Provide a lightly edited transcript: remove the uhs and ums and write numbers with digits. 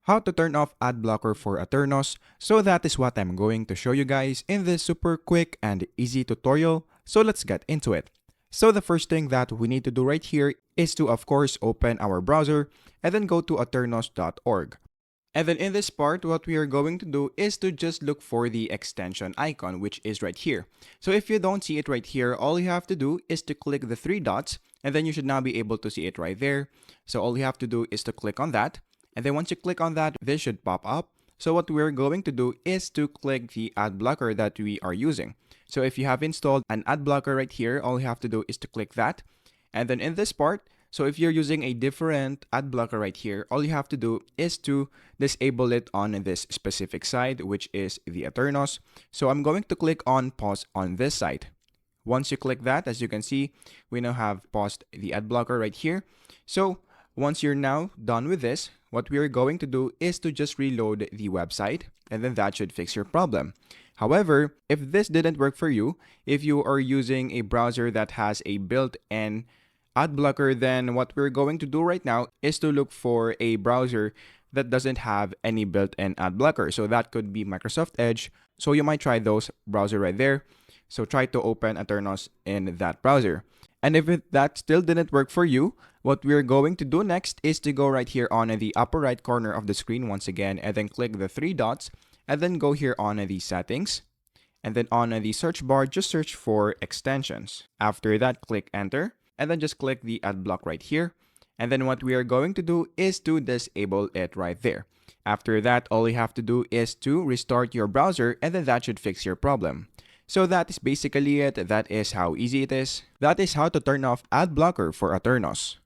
How to turn off ad blocker for Aternos. So that is what I'm going to show you guys in this super quick and easy tutorial. So let's get into it. So the first thing that we need to do right here is to of course open our browser and then go to aternos.org. And then in this part, what we are going to do is to just look for the extension icon, which is right here. So if you don't see it right here, all you have to do is to click the three dots, and then you should now be able to see it right there. So all you have to do is to click on that. And then once you click on that, this should pop up. So what we're going to do is to click the ad blocker that we are using. So if you have installed an ad blocker right here, all you have to do is to click that. And then in this part, so if you're using a different ad blocker right here, all you have to do is to disable it on this specific side, which is the Aternos. So I'm going to click on pause on this side. Once you click that, as you can see, we now have paused the ad blocker right here. So once you're now done with this, what we're going to do is to just reload the website, and then that should fix your problem. However, if this didn't work for you, if you are using a browser that has a built-in ad blocker, then what we're going to do right now is to look for a browser that doesn't have any built-in ad blocker. So that could be Microsoft Edge. So you might try those browser right there. So try to open Aternos in that browser. And if that still didn't work for you, what we're going to do next is to go right here on the upper right corner of the screen once again, and then click the three dots, and then go here on the settings. And then on the search bar, just search for extensions. After that, click enter, and then just click the ad block right here. And then what we are going to do is to disable it right there. After that, all you have to do is to restart your browser, and then that should fix your problem. So that is basically it. That is how easy it is. That is how to turn off ad blocker for Aternos.